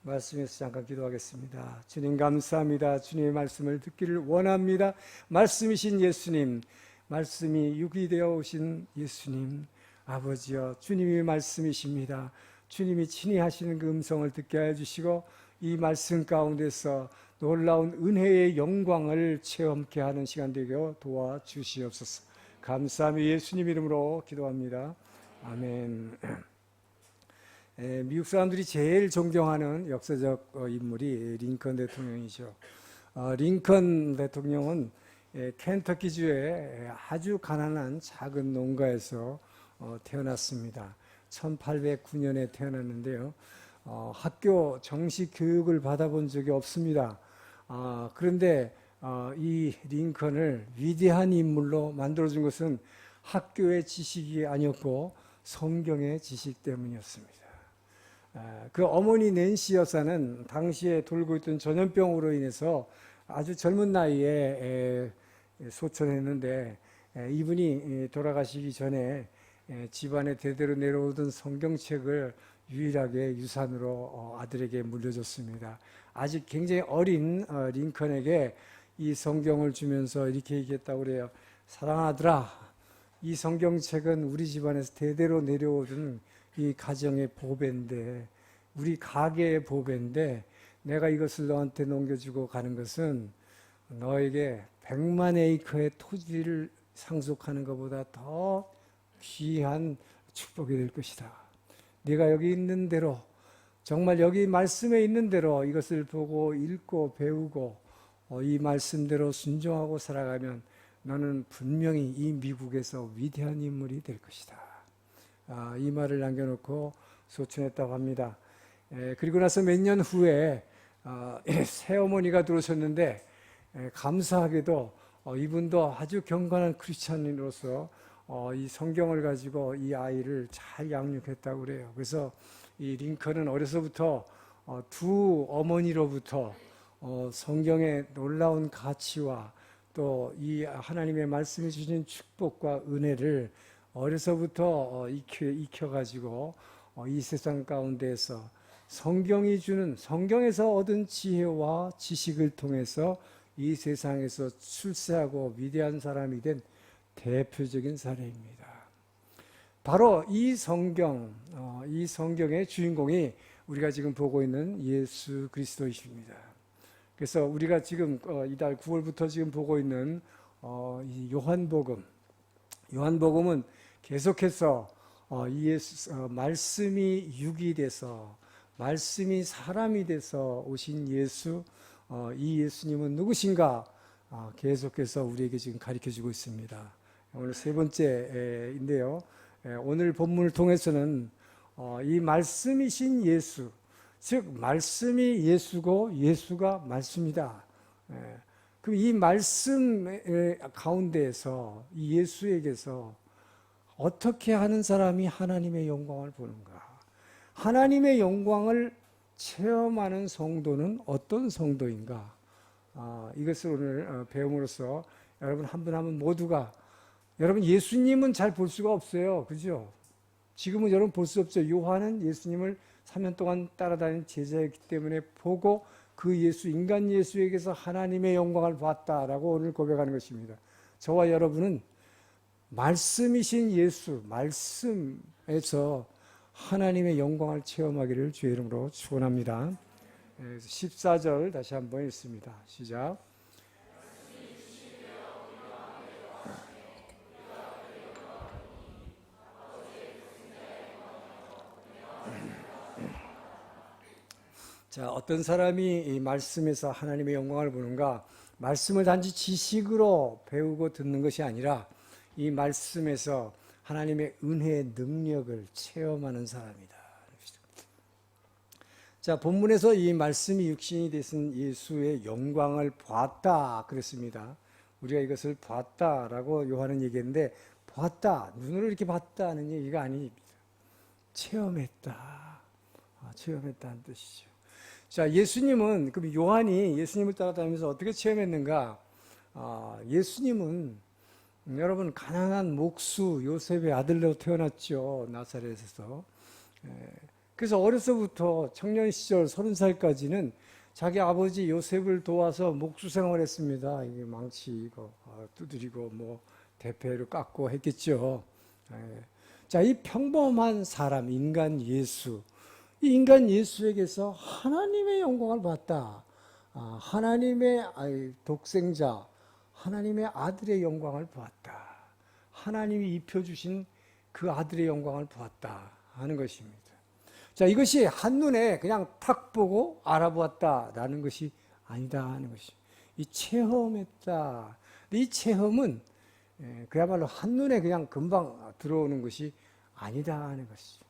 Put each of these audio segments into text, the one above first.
말씀에서 잠깐 기도하겠습니다. 주님 감사합니다. 주님의 말씀을 듣기를 원합니다. 말씀이신 예수님, 말씀이 육이 되어 오신 예수님, 아버지여 주님이 말씀이십니다. 주님이 친히 하시는 그 음성을 듣게 하여 주시고 이 말씀 가운데서 놀라운 은혜의 영광을 체험케 하는 시간 되게 도와주시옵소서. 감사하며 예수님 이름으로 기도합니다. 아멘. 미국 사람들이 제일 존경하는 역사적 인물이 링컨 대통령이죠. 링컨 대통령은 켄터키주의 아주 가난한 작은 농가에서 태어났습니다. 1809년에 태어났는데요. 학교 정식 교육을 받아본 적이 없습니다. 그런데 이 링컨을 위대한 인물로 만들어준 것은 학교의 지식이 아니었고 성경의 지식 때문이었습니다. 그 어머니 낸시 여사는 당시에 돌고 있던 전염병으로 인해서 아주 젊은 나이에 소천했는데 이분이 돌아가시기 전에 집안에 대대로 내려오던 성경책을 유일하게 유산으로 아들에게 물려줬습니다. 아직 굉장히 어린 링컨에게 이 성경을 주면서 이렇게 얘기했다고 그래요. 사랑하더라, 이 성경책은 우리 집안에서 대대로 내려오던 이 가정의 보배인데, 우리 가게의 보배인데, 내가 이것을 너한테 넘겨주고 가는 것은 너에게 100만 에이커의 토지를 상속하는 것보다 더 귀한 축복이 될 것이다. 네가 여기 있는 대로, 정말 여기 말씀에 있는 대로 이것을 보고 읽고 배우고 이 말씀대로 순종하고 살아가면 너는 분명히 이 미국에서 위대한 인물이 될 것이다. 이 말을 남겨놓고 소천했다고 합니다. 그리고 나서 몇 년 후에 새어머니가 들어오셨는데 감사하게도 이분도 아주 경건한 크리스찬으로서 이 성경을 가지고 이 아이를 잘 양육했다고 그래요. 그래서 이 링컨은 어려서부터 두 어머니로부터 성경의 놀라운 가치와 또 이 하나님의 말씀해 주신 축복과 은혜를 어려서부터 익혀가지고 이 세상 가운데에서 성경이 주는, 성경에서 얻은 지혜와 지식을 통해서 이 세상에서 출세하고 위대한 사람이 된 대표적인 사례입니다. 바로 이 성경, 이 성경의 주인공이 우리가 지금 보고 있는 예수 그리스도이십니다. 그래서 우리가 지금 이달 9월부터 지금 보고 있는 이 요한복음은 계속해서 이 말씀이 육이 돼서, 말씀이 사람이 돼서 오신 예수, 이 예수님은 누구신가 계속해서 우리에게 지금 가르쳐주고 있습니다. 오늘 세 번째인데요. 오늘 본문을 통해서는 이 말씀이신 예수, 즉 말씀이 예수고 예수가 말씀이다. 그럼 이 말씀 가운데에서 이 예수에게서 어떻게 하는 사람이 하나님의 영광을 보는가? 하나님의 영광을 체험하는 성도는 어떤 성도인가? 이것을 오늘 배움으로써 여러분 한 분 한 분 모두가, 여러분 예수님은 잘 볼 수가 없어요. 그죠? 지금은 여러분 볼 수 없죠. 요한은 예수님을 3년 동안 따라다닌 제자였기 때문에 보고 그 예수, 인간 예수에게서 하나님의 영광을 봤다라고 오늘 고백하는 것입니다. 저와 여러분은 말씀이신 예수, 말씀에서 하나님의 영광을 체험하기를 주의 이름으로 축원합니다. 14절 다시 한번 읽습니다. 시작. 자, 어떤 사람이 이 말씀에서 하나님의 영광을 보는가? 말씀을 단지 지식으로 배우고 듣는 것이 아니라 이 말씀에서 하나님의 은혜의 능력을 체험하는 사람이다. 자, 본문에서 이 말씀이 육신이 되신 예수의 영광을 봤다 그랬습니다. 우리가 이것을 봤다라고 요한은 얘기했는데, 봤다, 눈으로 이렇게 봤다는 얘기가 아닙니다. 체험했다. 체험했다는 뜻이죠. 자, 예수님은, 그럼 요한이 예수님을 따라다니면서 어떻게 체험했는가? 예수님은 여러분 가난한 목수 요셉의 아들로 태어났죠. 나사렛에서. 그래서 어려서부터 청년 시절 30살까지는 자기 아버지 요셉을 도와서 목수 생활했습니다. 이게 망치 이거 두드리고 뭐 대패를 깎고 했겠죠. 예. 자, 이 평범한 사람, 인간 예수, 이 인간 예수에게서 하나님의 영광을 봤다. 하나님의 독생자, 하나님의 아들의 영광을 보았다. 하나님이 입혀주신 그 아들의 영광을 보았다 하는 것입니다. 자, 이것이 한눈에 그냥 탁 보고 알아보았다라는 것이 아니다 하는 것이. 이 체험했다. 이 체험은 그야말로 한눈에 그냥 금방 들어오는 것이 아니다 하는 것이죠.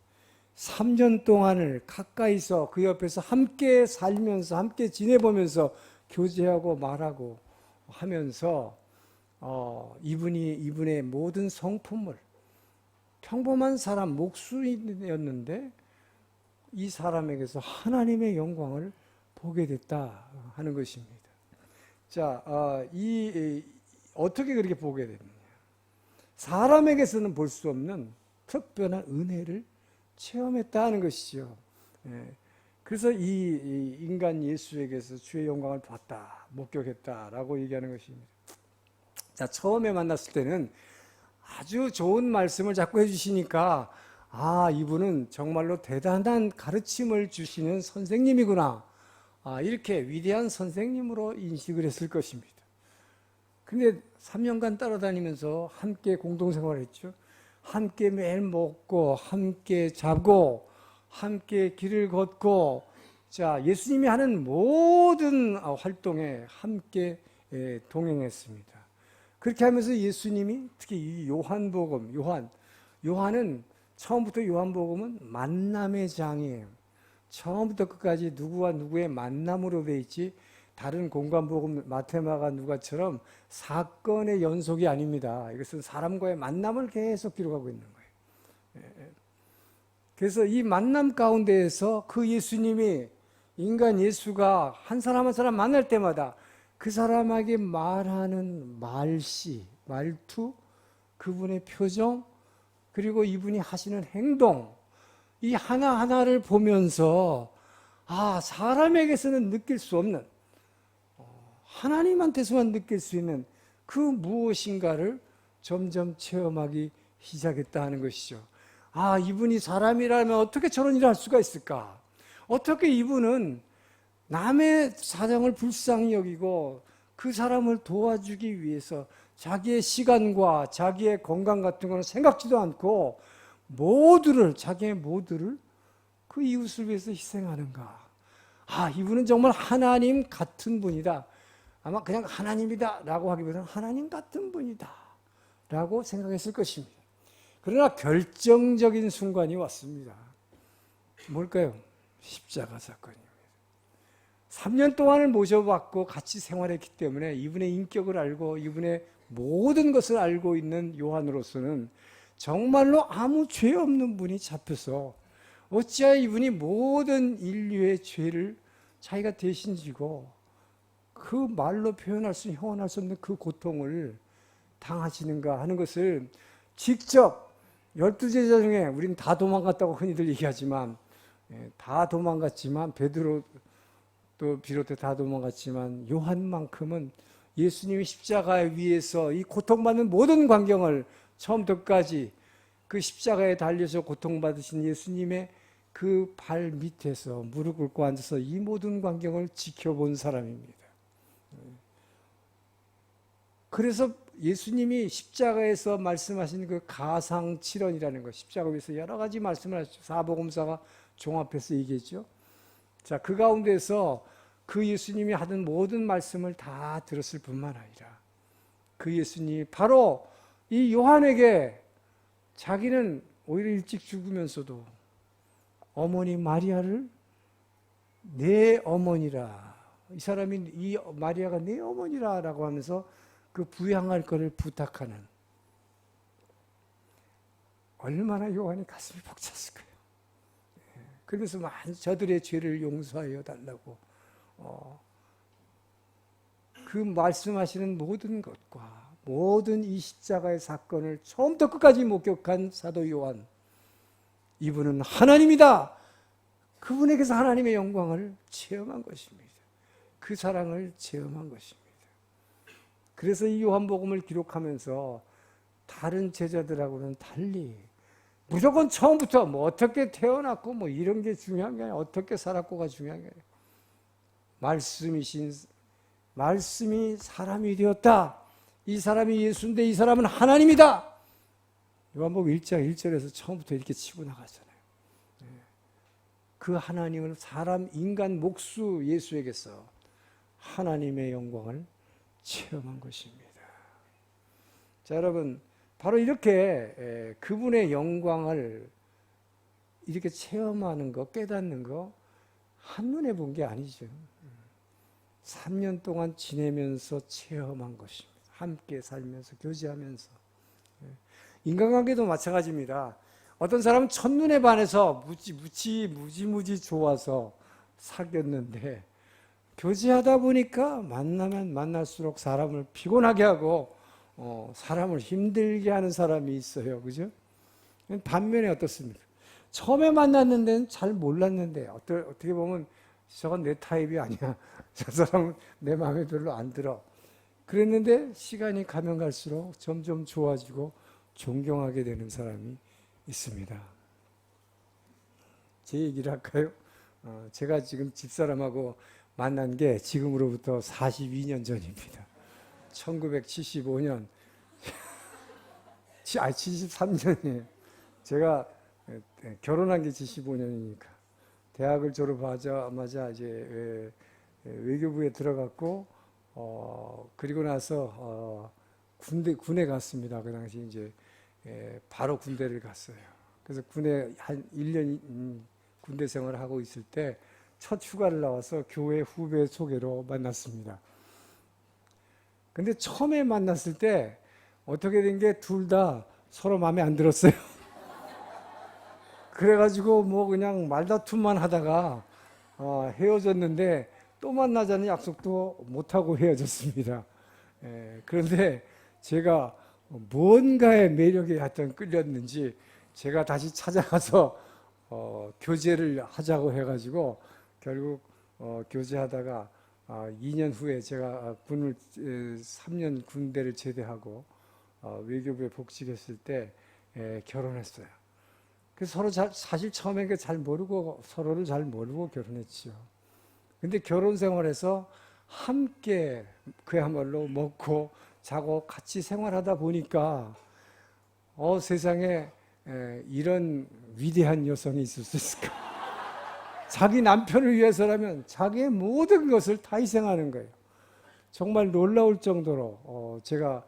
3년 동안을 가까이서 그 옆에서 함께 살면서 함께 지내보면서 교제하고 말하고 하면서 이분의 모든 성품을 평범한 사람 목수였는데 이 사람에게서 하나님의 영광을 보게 됐다 하는 것입니다. 자, 어떻게 그렇게 보게 됐느냐? 사람에게서는 볼 수 없는 특별한 은혜를 체험했다 하는 것이죠. 그래서 이 인간 예수에게서 주의 영광을 봤다, 목격했다라고 얘기하는 것입니다. 자, 처음에 만났을 때는 아주 좋은 말씀을 자꾸 해주시니까 이분은 정말로 대단한 가르침을 주시는 선생님이구나. 이렇게 위대한 선생님으로 인식을 했을 것입니다. 근데 3년간 따라다니면서 함께 공동생활을 했죠. 함께 매일 먹고, 함께 자고, 함께 길을 걷고, 자, 예수님이 하는 모든 활동에 함께 동행했습니다. 그렇게 하면서 예수님이 특히 이 요한은 처음부터 요한복음은 만남의 장이에요. 처음부터 끝까지 누구와 누구의 만남으로 돼 있지 다른 공관복음 마테마가 누가처럼 사건의 연속이 아닙니다. 이것은 사람과의 만남을 계속 기록하고 있는 거예요. 그래서 이 만남 가운데에서 그 예수님이 인간 예수가 한 사람 한 사람 만날 때마다 그 사람에게 말하는 말투, 그분의 표정, 그리고 이분이 하시는 행동, 이 하나하나를 보면서 사람에게서는 느낄 수 없는 하나님한테서만 느낄 수 있는 그 무엇인가를 점점 체험하기 시작했다 하는 것이죠. 이분이 사람이라면 어떻게 저런 일을 할 수가 있을까? 어떻게 이분은 남의 사정을 불쌍히 여기고 그 사람을 도와주기 위해서 자기의 시간과 자기의 건강 같은 거는 생각지도 않고 자기의 모두를 그 이웃을 위해서 희생하는가? 이분은 정말 하나님 같은 분이다. 아마 그냥 하나님이다 라고 하기보다는 하나님 같은 분이다 라고 생각했을 것입니다. 그러나 결정적인 순간이 왔습니다. 뭘까요? 십자가 사건입니다. 3년 동안을 모셔봤고 같이 생활했기 때문에 이분의 인격을 알고 이분의 모든 것을 알고 있는 요한으로서는 정말로 아무 죄 없는 분이 잡혀서 어찌하여 이분이 모든 인류의 죄를 자기가 대신 지고 그 말로 형언할 수 없는 그 고통을 당하시는가 하는 것을 직접 12제자 중에 우리는 다 도망갔다고 흔히들 얘기하지만 다 도망갔지만 베드로도 비롯해 다 도망갔지만 요한만큼은 예수님이 십자가 위에서 이 고통받는 모든 광경을 처음부터 끝까지 그 십자가에 달려서 고통받으신 예수님의 그 발 밑에서 무릎 꿇고 앉아서 이 모든 광경을 지켜본 사람입니다. 그래서 예수님이 십자가에서 말씀하신 그 가상칠언이라는 것, 십자가 위에서 여러 가지 말씀을 하셨죠. 사복음사가 종합해서 얘기했죠. 자, 그 가운데서 그 예수님이 하던 모든 말씀을 다 들었을 뿐만 아니라 그 예수님이 바로 이 요한에게 자기는 오히려 일찍 죽으면서도 어머니 마리아를 내 어머니라, 이 사람이 이 마리아가 내 어머니라 라고 하면서 그 부양할 것을 부탁하는, 얼마나 요한이 가슴이 벅찼을 거예요. 그래서 많은 저들의 죄를 용서하여 달라고 그 말씀하시는 모든 것과 모든 이 십자가의 사건을 처음부터 끝까지 목격한 사도 요한, 이분은 하나님이다, 그분에게서 하나님의 영광을 체험한 것입니다. 그 사랑을 체험한 것입니다. 그래서 이 요한복음을 기록하면서 다른 제자들하고는 달리 무조건 처음부터 뭐 어떻게 태어났고 뭐 이런 게 중요한 게 아니라 어떻게 살았고가 중요한 게 아니라 말씀이 사람이 되었다. 이 사람이 예수인데 이 사람은 하나님이다. 요한복음 1장 1절에서 처음부터 이렇게 치고 나가잖아요. 그 하나님을 사람 인간 목수 예수에게서 하나님의 영광을 체험한 것입니다. 자, 여러분, 바로 이렇게 그분의 영광을 이렇게 체험하는 거, 깨닫는 거 한눈에 본 게 아니죠. 3년 동안 지내면서 체험한 것입니다. 함께 살면서, 교제하면서. 인간관계도 마찬가지입니다. 어떤 사람은 첫눈에 반해서 무지무지 좋아서 사귀었는데 교제하다 보니까 만나면 만날수록 사람을 피곤하게 하고 사람을 힘들게 하는 사람이 있어요. 그죠? 반면에 어떻습니까? 처음에 만났는 데는 잘 몰랐는데 어떻게 보면 저건 내 타입이 아니야. 저 사람은 내 마음에 별로 안 들어. 그랬는데 시간이 가면 갈수록 점점 좋아지고 존경하게 되는 사람이 있습니다. 제 얘기를 할까요? 제가 지금 집사람하고 만난 게 지금으로부터 42년 전입니다. 1975년, 73년이에요. 제가 결혼한 게 75년이니까. 대학을 졸업하자마자 이제 외교부에 들어갔고, 그리고 나서 군에 갔습니다. 그 당시 이제 바로 군대를 갔어요. 그래서 군에 한 1년 군대 생활을 하고 있을 때 첫 휴가를 나와서 교회 후배 소개로 만났습니다. 근데 처음에 만났을 때 어떻게 된 게 둘 다 서로 마음에 안 들었어요. 그래가지고 뭐 그냥 말다툼만 하다가 헤어졌는데 또 만나자는 약속도 못하고 헤어졌습니다. 그런데 제가 뭔가의 매력에 하여튼 끌렸는지 제가 다시 찾아가서 교제를 하자고 해가지고 결국 교제하다가 2년 후에 제가 3년 군대를 제대하고 외교부에 복직했을 때 결혼했어요. 그래서 서로 사실 처음에 잘 모르고 서로를 잘 모르고 결혼했지요. 근데 결혼 생활에서 함께 그야말로 먹고 자고 같이 생활하다 보니까 세상에 이런 위대한 여성이 있을 수 있을까? 자기 남편을 위해서라면 자기의 모든 것을 다 희생하는 거예요. 정말 놀라울 정도로 제가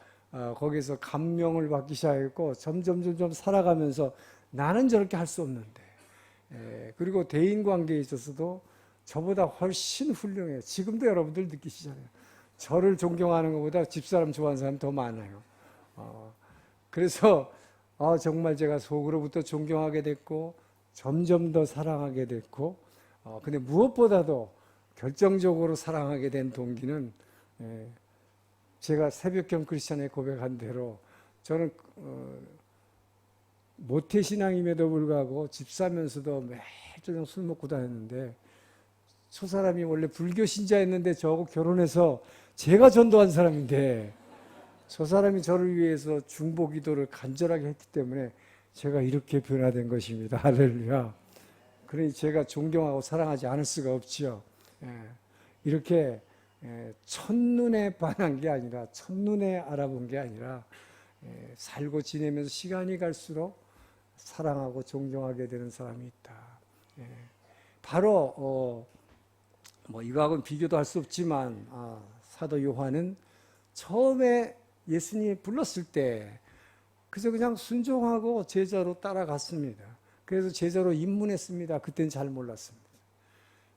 거기서 감명을 받기 시작했고 점점 살아가면서 나는 저렇게 할 수 없는데 그리고 대인관계에 있어서도 저보다 훨씬 훌륭해요. 지금도 여러분들 느끼시잖아요. 저를 존경하는 것보다 집사람 좋아하는 사람이 더 많아요. 그래서 정말 제가 속으로부터 존경하게 됐고 점점 더 사랑하게 됐고 근데 무엇보다도 결정적으로 사랑하게 된 동기는 제가 새벽경 크리스찬에 고백한 대로 저는 모태신앙임에도 불구하고 집사면서도 매일 저녁 술 먹고 다녔는데 저 사람이 원래 불교 신자였는데 저하고 결혼해서 제가 전도한 사람인데 저 사람이 저를 위해서 중보 기도를 간절하게 했기 때문에 제가 이렇게 변화된 것입니다. 할렐루야. 그러니 제가 존경하고 사랑하지 않을 수가 없지요. 이렇게 첫눈에 반한 게 아니라 첫눈에 알아본 게 아니라 살고 지내면서 시간이 갈수록 사랑하고 존경하게 되는 사람이 있다. 바로 뭐 이거하고는 비교도 할 수 없지만 사도 요한은 처음에 예수님이 불렀을 때 그래서 그냥 순종하고 제자로 따라갔습니다. 그래서 제자로 입문했습니다. 그때는 잘 몰랐습니다.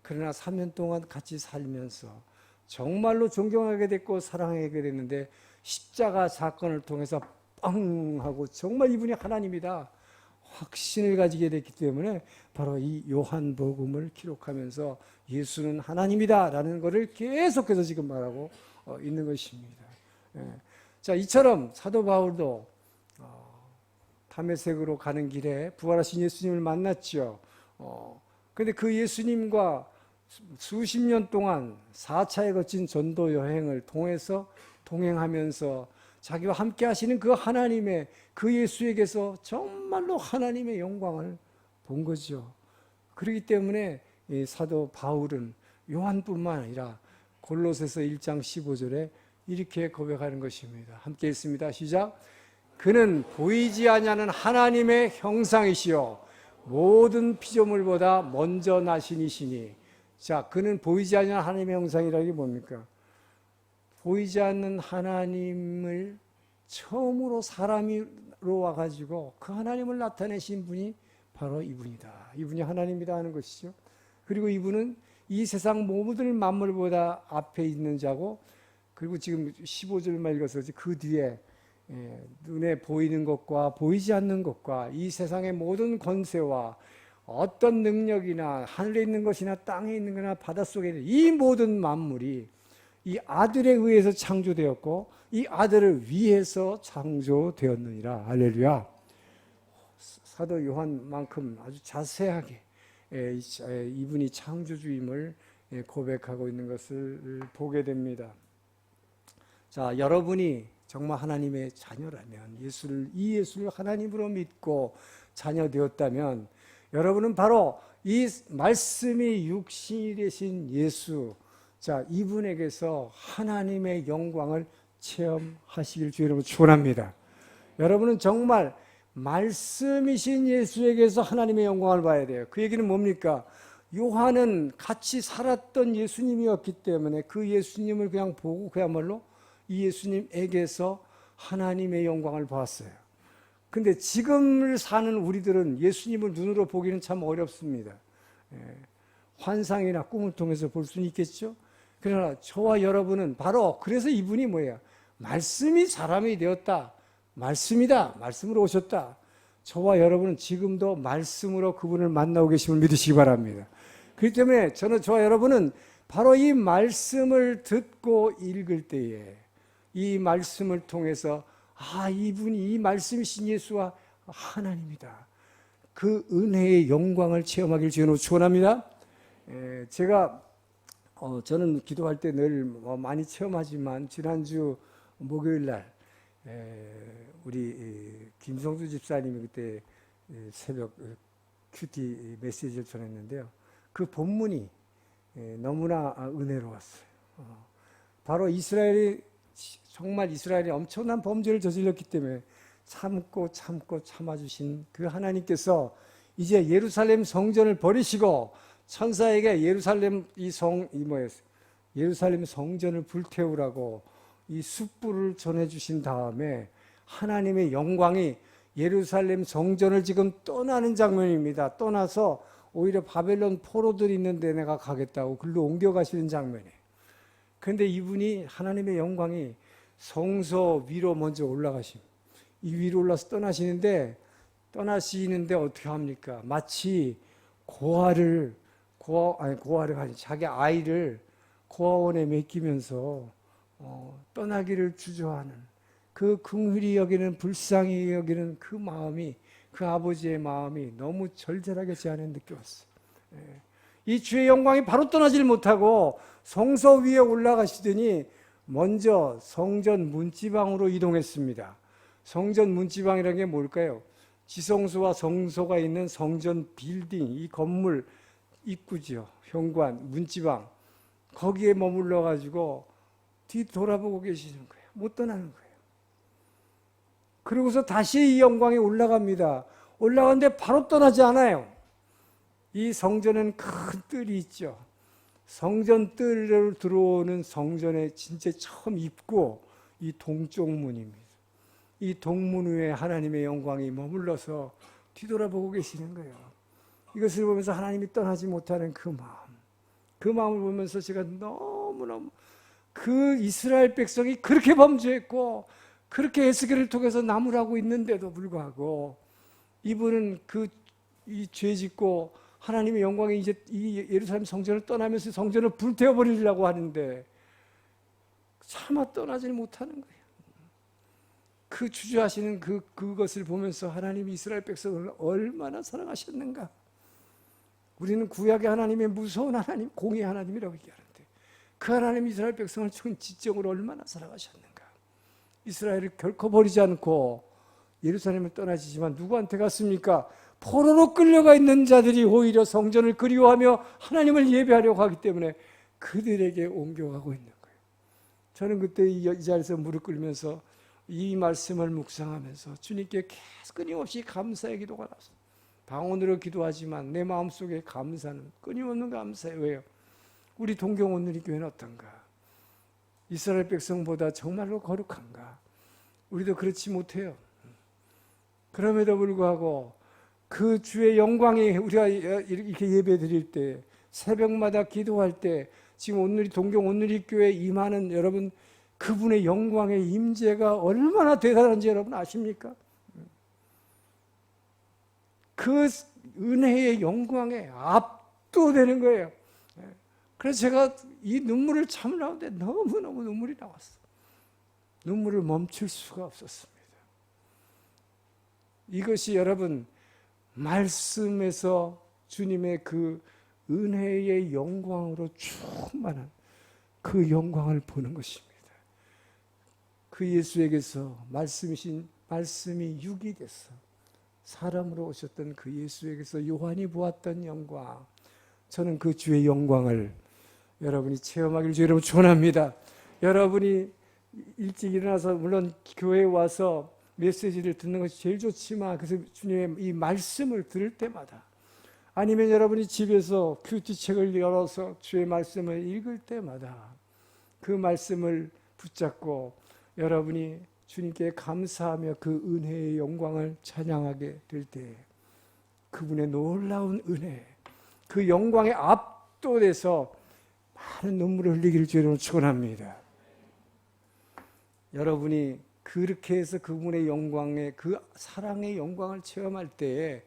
그러나 3년 동안 같이 살면서 정말로 존경하게 됐고 사랑하게 됐는데 십자가 사건을 통해서 빵 하고 정말 이분이 하나님이다 확신을 가지게 됐기 때문에 바로 이 요한복음을 기록하면서 예수는 하나님이다 라는 것을 계속해서 지금 말하고 있는 것입니다. 자, 이처럼 사도 바울도 다메섹으로 가는 길에 부활하신 예수님을 만났죠. 근데 그 예수님과 수십 년 동안 4차에 거친 전도 여행을 통해서 동행하면서 자기와 함께 하시는 그 하나님의 그 예수에게서 정말로 하나님의 영광을 본 거죠. 그렇기 때문에 이 사도 바울은 요한뿐만 아니라 골로새서 1장 15절에 이렇게 고백하는 것입니다. 함께 읽습니다. 시작. 그는 보이지 아니하는 하나님의 형상이시요 모든 피조물보다 먼저 나신 이시니. 자, 그는 보이지 않는 하나님의 형상이라는 게 뭡니까? 보이지 않는 하나님을 처음으로 사람으로 와가지고 그 하나님을 나타내신 분이 바로 이분이다. 이분이 하나님이다 하는 것이죠. 그리고 이분은 이 세상 모든 만물보다 앞에 있는 자고, 그리고 지금 15절만 읽어서 그 뒤에 눈에 보이는 것과 보이지 않는 것과 이 세상의 모든 권세와 어떤 능력이나 하늘에 있는 것이나 땅에 있는 거나 바닷속에 있는 이 모든 만물이 이 아들에 의해서 창조되었고 이 아들을 위해서 창조되었느니라. 할렐루야. 사도 요한만큼 아주 자세하게 이분이 창조주임을 고백하고 있는 것을 보게 됩니다. 자, 여러분이 정말 하나님의 자녀라면, 이 예수를 하나님으로 믿고 자녀 되었다면, 여러분은 바로 이 말씀이 육신이 되신 예수, 자, 이분에게서 하나님의 영광을 체험하시길 주의 이름으로 축원합니다. 여러분은 정말 말씀이신 예수에게서 하나님의 영광을 봐야 돼요. 그 얘기는 뭡니까? 요한은 같이 살았던 예수님이었기 때문에 그 예수님을 그냥 보고 그야말로 이 예수님에게서 하나님의 영광을 봤어요. 근데 지금을 사는 우리들은 예수님을 눈으로 보기는 참 어렵습니다. 환상이나 꿈을 통해서 볼 수는 있겠죠. 그러나 저와 여러분은 바로 그래서 이분이 뭐예요? 말씀이 사람이 되었다. 말씀이다. 말씀으로 오셨다. 저와 여러분은 지금도 말씀으로 그분을 만나고 계심을 믿으시기 바랍니다. 그렇기 때문에 저와 여러분은 바로 이 말씀을 듣고 읽을 때에 이 말씀을 통해서 이분이 이 말씀이신 예수와 하나님이다. 그 은혜의 영광을 체험하길 주님으로 축원합니다. 제가 저는 기도할 때 늘 많이 체험하지만 지난주 목요일 날 우리 김성수 집사님이 그때 새벽 큐티 메시지를 전했는데요. 그 본문이 너무나 은혜로웠어요. 바로 이스라엘이 엄청난 범죄를 저질렀기 때문에 참고 참아주신 그 하나님께서 이제 예루살렘 성전을 버리시고 천사에게 예루살렘 성전을 불태우라고 이 숯불을 전해주신 다음에 하나님의 영광이 예루살렘 성전을 지금 떠나는 장면입니다. 떠나서 오히려 바벨론 포로들이 있는데 내가 가겠다고 글로 옮겨가시는 장면이에요. 그런데 이분이 하나님의 영광이 성소 위로 먼저 올라가십니다. 이 위로 올라서 떠나시는데 어떻게 합니까? 마치 자기 아이를 고아원에 맡기면서 떠나기를 주저하는 그 긍휼히 여기는 불쌍히 여기는 그 마음이, 그 아버지의 마음이 너무 절절하게 제 안에 느껴왔어요. 이 주의 영광이 바로 떠나질 못하고 성소 위에 올라가시더니 먼저 성전 문지방으로 이동했습니다. 성전 문지방이라는 게 뭘까요? 지성소와 성소가 있는 성전 빌딩, 이 건물 입구죠. 현관, 문지방. 거기에 머물러 가지고 뒤돌아보고 계시는 거예요. 못 떠나는 거예요. 그러고서 다시 이 영광에 올라갑니다. 올라가는데 바로 떠나지 않아요. 이 성전은 큰 뜰이 있죠. 성전 뜰로 들어오는 성전의 진짜 처음 입구, 이 동쪽 문입니다. 이 동문 위에 하나님의 영광이 머물러서 뒤돌아보고 계시는 거예요. 이것을 보면서 하나님이 떠나지 못하는 그 마음을 보면서 제가 너무너무 그 이스라엘 백성이 그렇게 범죄했고 그렇게 에스겔을 통해서 나무라고 있는데도 불구하고 이분은 이 죄짓고 하나님의 영광이 이제 이 예루살렘 성전을 떠나면서 성전을 불태워버리려고 하는데 차마 떠나질 못하는 거예요. 그 주저하시는 그것을 보면서 하나님이 이스라엘 백성을 얼마나 사랑하셨는가. 우리는 구약의 하나님의 무서운 하나님, 공의 하나님이라고 얘기하는데 그 하나님 이스라엘 백성을 지적으로 얼마나 사랑하셨는가. 이스라엘을 결코 버리지 않고 예루살렘을 떠나시지만 누구한테 갔습니까? 포로로 끌려가 있는 자들이 오히려 성전을 그리워하며 하나님을 예배하려고 하기 때문에 그들에게 옮겨가고 있는 거예요. 저는 그때 이 자리에서 무릎 꿇으면서 이 말씀을 묵상하면서 주님께 계속 끊임없이 감사의 기도가 나왔어요. 방언으로 기도하지만 내 마음속에 감사는 끊임없는 감사예요. 왜요? 우리 동경 온누리 교회는 어떤가? 이스라엘 백성보다 정말로 거룩한가? 우리도 그렇지 못해요. 그럼에도 불구하고 그 주의 영광이 우리가 이렇게 예배 드릴 때 새벽마다 기도할 때 지금 온누리 동경 온누리 교회에 임하는 여러분 그분의 영광의 임재가 얼마나 대단한지 여러분 아십니까? 그 은혜의 영광에 압도되는 거예요. 그래서 제가 이 눈물을 참으려는데 너무너무 눈물이 나왔어요. 눈물을 멈출 수가 없었습니다. 이것이 여러분 말씀에서 주님의 그 은혜의 영광으로 충만한 그 영광을 보는 것입니다. 그 예수에게서 말씀이 육이 돼서 사람으로 오셨던 그 예수에게서 요한이 보았던 영광, 저는 그 주의 영광을 여러분이 체험하기를 주 여러분 축원합니다. 여러분이 일찍 일어나서 물론 교회에 와서 메시지를 듣는 것이 제일 좋지만 그래서 주님의 이 말씀을 들을 때마다 아니면 여러분이 집에서 큐티책을 열어서 주의 말씀을 읽을 때마다 그 말씀을 붙잡고 여러분이 주님께 감사하며 그 은혜의 영광을 찬양하게 될 때 그분의 놀라운 은혜, 그 영광에 압도돼서 많은 눈물을 흘리기를 주님으로 축원합니다. 여러분이 그렇게 해서 그분의 영광의 그 사랑의 영광을 체험할 때에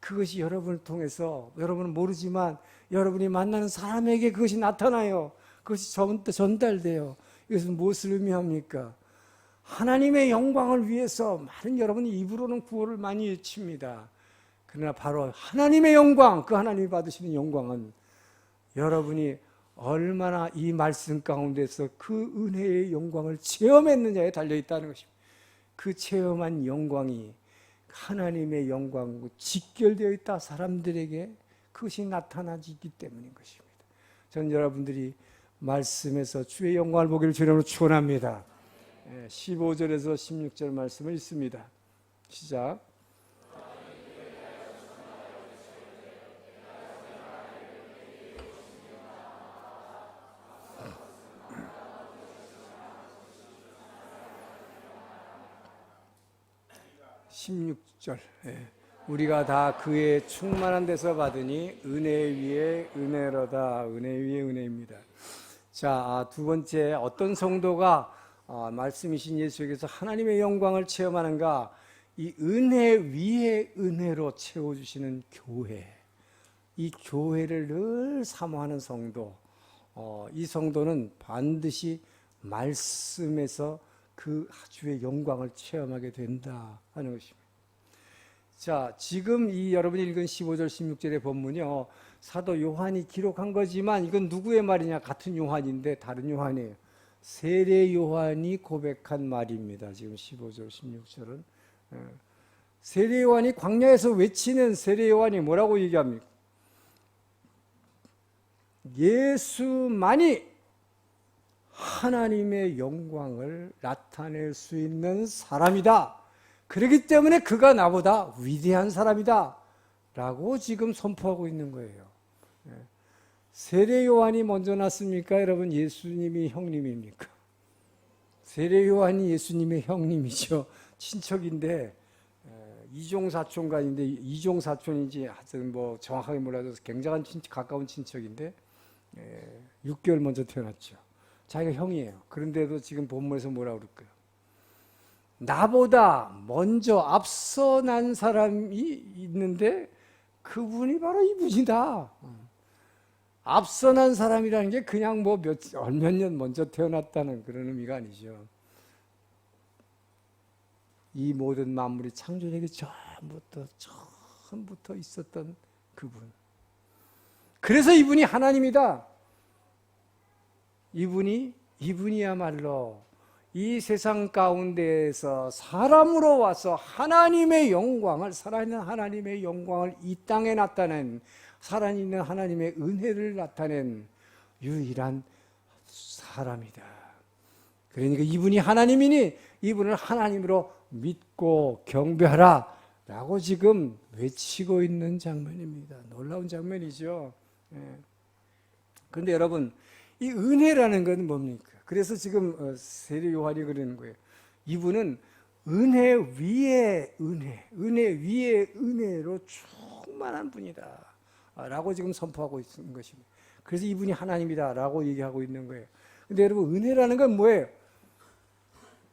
그것이 여러분을 통해서 여러분은 모르지만 여러분이 만나는 사람에게 그것이 나타나요. 그것이 전달돼요. 이것은 무엇을 의미합니까? 하나님의 영광을 위해서 많은 여러분이 입으로는 구호를 많이 외칩니다. 그러나 바로 하나님의 영광, 그 하나님이 받으시는 영광은 여러분이 얼마나 이 말씀 가운데서 그 은혜의 영광을 체험했느냐에 달려있다는 것입니다. 그 체험한 영광이 하나님의 영광과 직결되어 있다 사람들에게 그것이 나타나지기 때문인 것입니다. 저는 여러분들이 말씀에서 주의 영광을 보기를 주님으로 축원합니다. 15절에서 16절 말씀을 읽습니다. 시작. 16절. 우리가 다 그의 충만한 데서 받으니 은혜 위에 은혜로다. 은혜 위에 은혜입니다. 자, 두 번째 어떤 성도가 말씀이신 예수에게서 하나님의 영광을 체험하는가? 이 은혜 위에 은혜로 채워주시는 교회, 이 교회를 늘 사모하는 성도, 이 성도는 반드시 말씀에서 그 주의 영광을 체험하게 된다 하는 것입니다. 자, 지금 이 여러분이 읽은 15절 16절의 본문이요, 사도 요한이 기록한 거지만 이건 누구의 말이냐? 같은 요한인데 다른 요한이에요. 세례 요한이 고백한 말입니다. 지금 15절 16절은 세례 요한이 광야에서 외치는 세례 요한이 뭐라고 얘기합니까? 예수만이 하나님의 영광을 나타낼 수 있는 사람이다. 그렇기 때문에 그가 나보다 위대한 사람이다 라고 지금 선포하고 있는 거예요. 세례 요한이 먼저 났습니까? 여러분, 예수님이 형님입니까? 세례 요한이 예수님의 형님이죠. 친척인데 이종사촌간인데 이종사촌인지 하여튼 뭐 정확하게 몰라도 굉장한 가까운 친척인데 6개월 먼저 태어났죠. 자기가 형이에요. 그런데도 지금 본문에서 뭐라 그럴까요? 나보다 먼저 앞서 난 사람이 있는데 그분이 바로 이분이다. 앞서 난 사람이라는 게 그냥 뭐 몇 년 먼저 태어났다는 그런 의미가 아니죠. 이 모든 만물이 창조되기 전부터 있었던 그분. 그래서 이분이 하나님이다. 이분이야말로 이 세상 가운데에서 사람으로 와서 하나님의 영광을, 살아있는 하나님의 영광을 이 땅에 나타낸, 살아있는 하나님의 은혜를 나타낸 유일한 사람이다. 그러니까 이분이 하나님이니 이분을 하나님으로 믿고 경배하라 라고 지금 외치고 있는 장면입니다. 놀라운 장면이죠. 그런데 여러분, 이 은혜라는 건 뭡니까? 그래서 지금 세례 요한이 그러는 거예요. 이분은 은혜 위에 은혜 위에 은혜로 충만한 분이다 라고 지금 선포하고 있는 것입니다. 그래서 이분이 하나님이다 라고 얘기하고 있는 거예요. 근데 여러분, 은혜라는 건 뭐예요?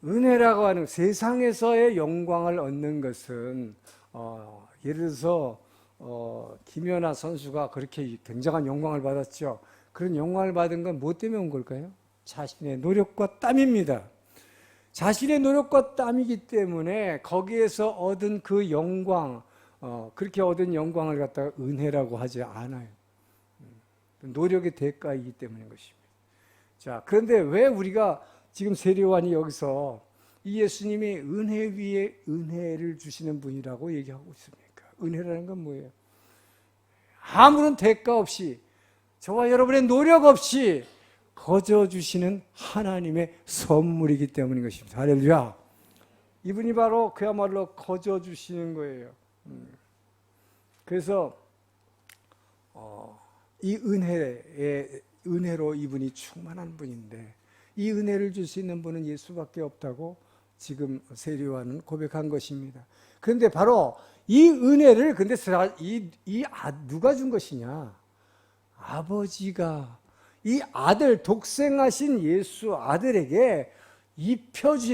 은혜라고 하는, 세상에서의 영광을 얻는 것은 예를 들어서 김연아 선수가 그렇게 굉장한 영광을 받았죠. 그런 영광을 받은 건 뭐 때문에 온 걸까요? 자신의 노력과 땀입니다. 자신의 노력과 땀이기 때문에 거기에서 얻은 그 영광, 그렇게 얻은 영광을 갖다가 은혜라고 하지 않아요. 노력의 대가이기 때문인 것입니다. 자, 그런데 왜 우리가 지금 세례요한이 여기서 이 예수님이 은혜 위에 은혜를 주시는 분이라고 얘기하고 있습니까? 은혜라는 건 뭐예요? 아무런 대가 없이, 저와 여러분의 노력 없이 거저 주시는 하나님의 선물이기 때문인 것입니다. 할렐루야. 이분이 바로 그야말로 거저 주시는 거예요. 그래서 이 은혜로 이분이 충만한 분인데, 이 은혜를 줄 수 있는 분은 예수밖에 없다고 지금 세례요한은 고백한 것입니다. 그런데 바로 이 은혜를 누가 준 것이냐? 아버지가 이 아들, 독생하신 예수 아들에게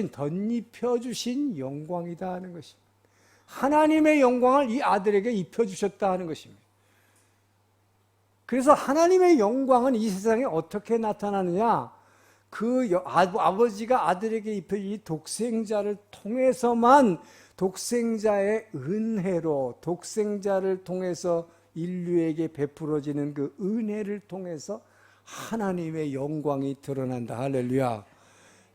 덧입혀주신 영광이다 하는 것입니다. 하나님의 영광을 이 아들에게 입혀주셨다 하는 것입니다. 그래서 하나님의 영광은 이 세상에 어떻게 나타나느냐? 아버지가 아들에게 입혀 이 독생자를 통해서만, 독생자의 은혜로, 독생자를 통해서 인류에게 베풀어지는 그 은혜를 통해서 하나님의 영광이 드러난다. 할렐루야.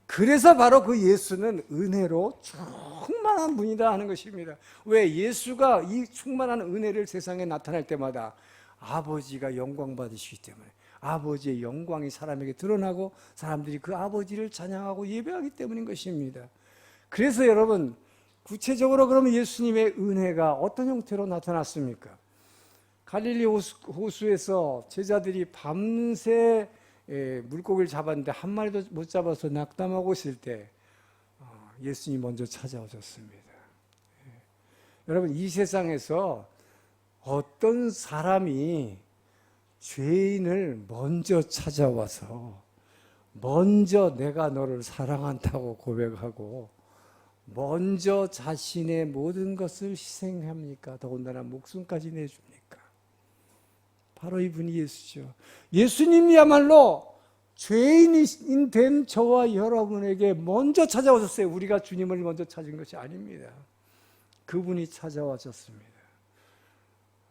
그래서 바로 그 예수는 은혜로 충만한 분이다 하는 것입니다. 왜? 예수가 이 충만한 은혜를 세상에 나타날 때마다 아버지가 영광 받으시기 때문에, 아버지의 영광이 사람에게 드러나고 사람들이 그 아버지를 찬양하고 예배하기 때문인 것입니다. 그래서 여러분, 구체적으로 그러면 예수님의 은혜가 어떤 형태로 나타났습니까? 갈릴리 호수에서 제자들이 밤새 물고기를 잡았는데 한 마리도 못 잡아서 낙담하고 있을 때 예수님이 먼저 찾아오셨습니다. 여러분, 이 세상에서 어떤 사람이 죄인을 먼저 찾아와서 먼저 내가 너를 사랑한다고 고백하고 먼저 자신의 모든 것을 희생합니까? 더군다나 목숨까지 내줍니까? 바로 이분이 예수죠. 예수님이야말로 죄인이 된 저와 여러분에게 먼저 찾아오셨어요. 우리가 주님을 먼저 찾은 것이 아닙니다. 그분이 찾아와셨습니다.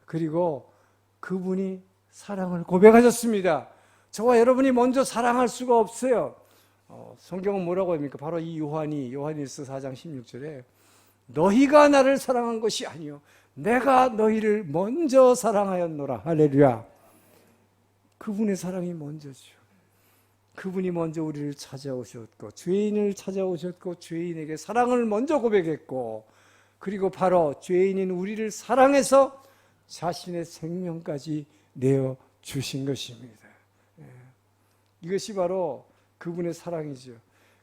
그리고 그분이 사랑을 고백하셨습니다. 저와 여러분이 먼저 사랑할 수가 없어요. 성경은 뭐라고 합니까? 바로 이 요한일서 4장 16절에 너희가 나를 사랑한 것이 아니요 내가 너희를 먼저 사랑하였노라. 할렐루야. 그분의 사랑이 먼저죠. 그분이 먼저 우리를 찾아오셨고 죄인을 찾아오셨고 죄인에게 사랑을 먼저 고백했고, 그리고 바로 죄인인 우리를 사랑해서 자신의 생명까지 내어주신 것입니다. 이것이 바로 그분의 사랑이죠.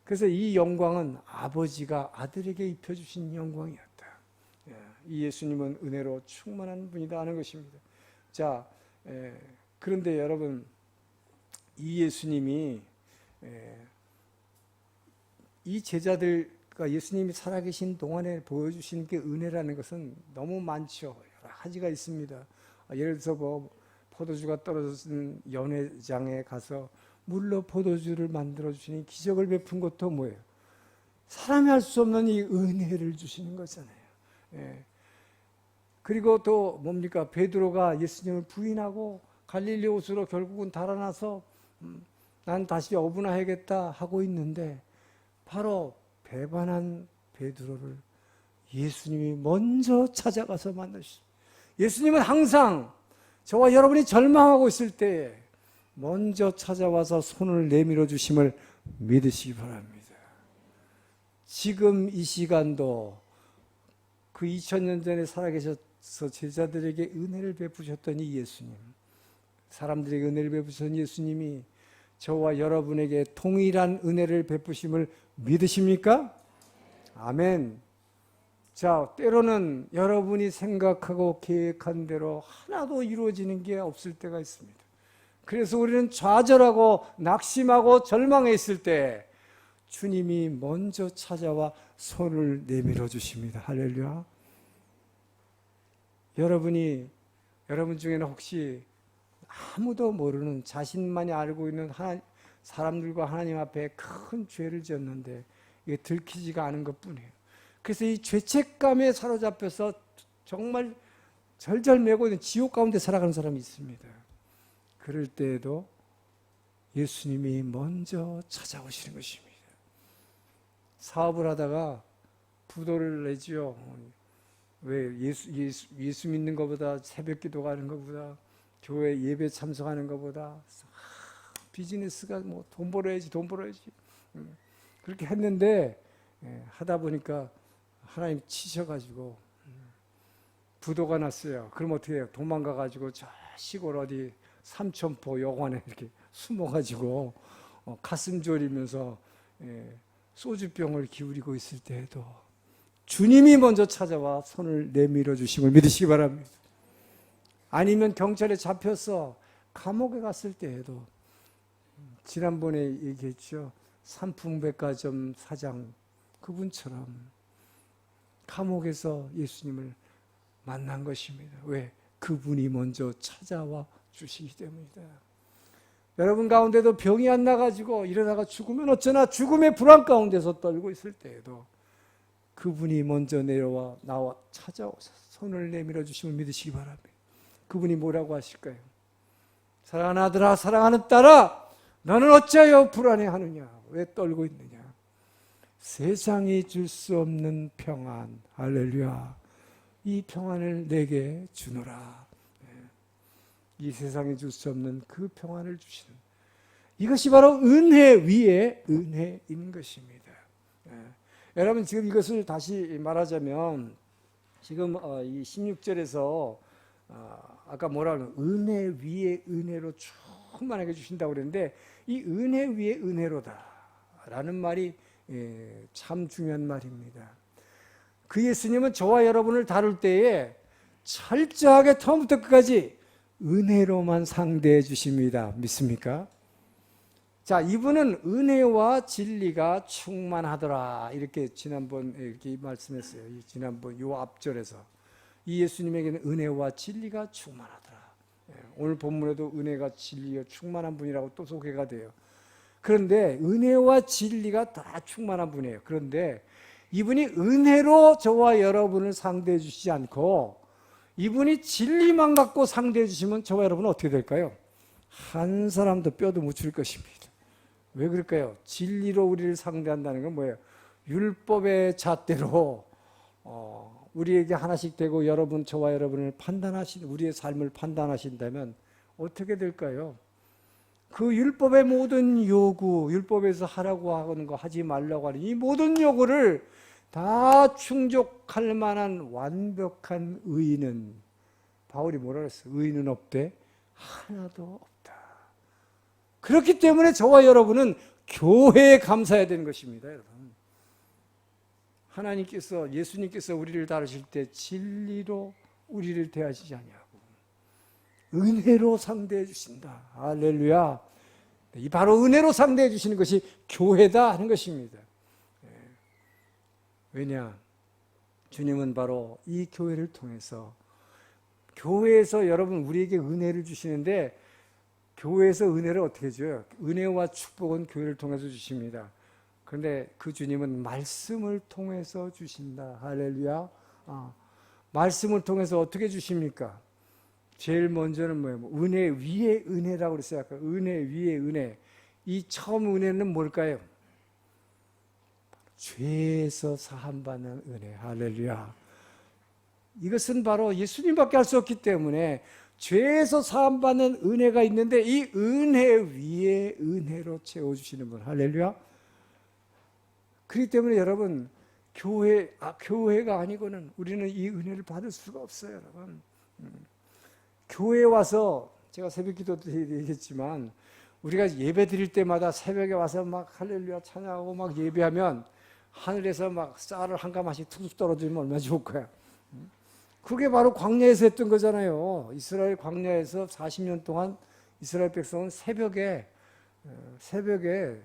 그래서 이 영광은 아버지가 아들에게 입혀주신 영광이었다. 이 예수님은 은혜로 충만한 분이다 하는 것입니다. 자, 그런데 여러분, 이 예수님이 이 제자들과 예수님이 살아계신 동안에 보여주신 게 은혜라는 것은 너무 많죠. 여러 가지가 있습니다. 예를 들어서 포도주가 떨어진 연회장에 가서 물로 포도주를 만들어 주시니 기적을 베푼 것도 뭐예요? 사람이 할 수 없는 이 은혜를 주시는 거잖아요. 그리고 또 뭡니까? 베드로가 예수님을 부인하고 갈릴리 호수로 결국은 달아나서 난 다시 어분해야겠다 하고 있는데 바로 배반한 베드로를 예수님이 먼저 찾아가서 만나시죠. 예수님은 항상 저와 여러분이 절망하고 있을 때에 먼저 찾아와서 손을 내밀어 주심을 믿으시기 바랍니다. 지금 이 시간도 그 2000년 전에 살아계셔서 제자들에게 은혜를 베푸셨던 이 예수님, 사람들에게 은혜를 베푸신 예수님이 저와 여러분에게 동일한 은혜를 베푸심을 믿으십니까? 아멘. 자, 때로는 여러분이 생각하고 계획한 대로 하나도 이루어지는 게 없을 때가 있습니다. 그래서 우리는 좌절하고 낙심하고 절망해 있을 때 주님이 먼저 찾아와 손을 내밀어 주십니다. 할렐루야. 여러분 중에는 혹시 아무도 모르는 자신만이 알고 있는 사람들과 하나님 앞에 큰 죄를 지었는데 이게 들키지가 않은 것뿐이에요. 그래서 이 죄책감에 사로잡혀서 정말 절절매고 있는 지옥 가운데 살아가는 사람이 있습니다. 그럴 때에도 예수님이 먼저 찾아오시는 것입니다. 사업을 하다가 부도를 내지요. 왜 예수 믿는 것보다 새벽 기도 가는 것보다 교회 예배 참석하는 것보다 비즈니스가 뭐 돈 벌어야지 그렇게 했는데 하다 보니까 하나님 치셔가지고 부도가 났어요. 그럼 어떻게 해요? 도망가가지고 저 시골 어디 삼천포 여관에 이렇게 숨어가지고 가슴 졸이면서 소주병을 기울이고 있을 때에도 주님이 먼저 찾아와 손을 내밀어 주심을 믿으시기 바랍니다. 아니면 경찰에 잡혀서 감옥에 갔을 때에도 지난번에 얘기했죠. 삼풍백화점 사장 그분처럼 감옥에서 예수님을 만난 것입니다. 왜? 그분이 먼저 찾아와 주시기 때문이다. 여러분 가운데도 병이 안 나가지고 이러다가 죽으면 어쩌나 죽음의 불안 가운데서 떨고 있을 때에도 그분이 먼저 내려와 나와 찾아오셔서 손을 내밀어 주심을 믿으시기 바랍니다. 그분이 뭐라고 하실까요? 사랑하는 아들아, 사랑하는 딸아, 너는 어찌하여 불안해하느냐? 왜 떨고 있느냐? 세상이 줄 수 없는 평안, 할렐루야. 이 평안을 내게 주노라. 이 세상이 줄 수 없는 그 평안을 주시는, 이것이 바로 은혜 위에 은혜인 것입니다. 여러분 지금 이것을 다시 말하자면 지금 이 16절에서 아까 뭐라 그러면 은혜 위에 은혜로 충만하게 주신다고 그랬는데 이 은혜 위에 은혜로다 라는 말이 참 중요한 말입니다. 그 예수님은 저와 여러분을 다룰 때에 철저하게 처음부터 끝까지 은혜로만 상대해 주십니다. 믿습니까? 자, 이분은 은혜와 진리가 충만하더라. 이렇게 지난번 이렇게 말씀했어요. 지난번 요 앞절에서 이 예수님에게는 은혜와 진리가 충만하더라. 오늘 본문에도 은혜가 진리가 충만한 분이라고 또 소개가 돼요. 그런데 은혜와 진리가 다 충만한 분이에요. 그런데 이분이 은혜로 저와 여러분을 상대해 주시지 않고 이분이 진리만 갖고 상대해 주시면 저와 여러분은 어떻게 될까요? 한 사람도 뼈도 묻힐 것입니다. 왜 그럴까요? 진리로 우리를 상대한다는 건 뭐예요? 율법의 잣대로 우리에게 하나씩 되고 여러분, 저와 여러분을 우리의 삶을 판단하신다면 어떻게 될까요? 그 율법의 모든 요구, 율법에서 하라고 하는 거, 하지 말라고 하는 이 모든 요구를 다 충족할 만한 완벽한 의인은, 바울이 뭐라 그랬어요? 의인은 없대? 하나도 없다. 그렇기 때문에 저와 여러분은 교회에 감사해야 되는 것입니다. 여러분, 하나님께서, 예수님께서 우리를 다루실 때 진리로 우리를 대하시지 아니하고 은혜로 상대해 주신다. 할렐루야. 이 바로 은혜로 상대해 주시는 것이 교회다 하는 것입니다. 왜냐? 주님은 바로 이 교회를 통해서, 교회에서 여러분 우리에게 은혜를 주시는데 교회에서 은혜를 어떻게 줘요? 은혜와 축복은 교회를 통해서 주십니다. 그런데 그 주님은 말씀을 통해서 주신다. 할렐루야. 말씀을 통해서 어떻게 주십니까? 제일 먼저는 뭐예요? 은혜 위에 은혜라고 그랬어요. 아까 은혜 위에 은혜. 이 처음 은혜는 뭘까요? 죄에서 사함받는 은혜. 할렐루야. 이것은 바로 예수님밖에 할 수 없기 때문에 죄에서 사함받는 은혜가 있는데 이 은혜 위에 은혜로 채워주시는 분. 할렐루야. 그렇기 때문에 여러분 교회가 아니고는 우리는 이 은혜를 받을 수가 없어요. 여러분. 교회에 와서 제가 새벽 기도 때 얘기했지만 우리가 예배 드릴 때마다 새벽에 와서 막 할렐루야 찬양하고 막 예배하면 하늘에서 막 쌀을 한 가마씩 툭툭 떨어지면 얼마나 좋을 거야. 그게 바로 광야에서 했던 거잖아요. 이스라엘 광야에서 40년 동안 이스라엘 백성은 새벽에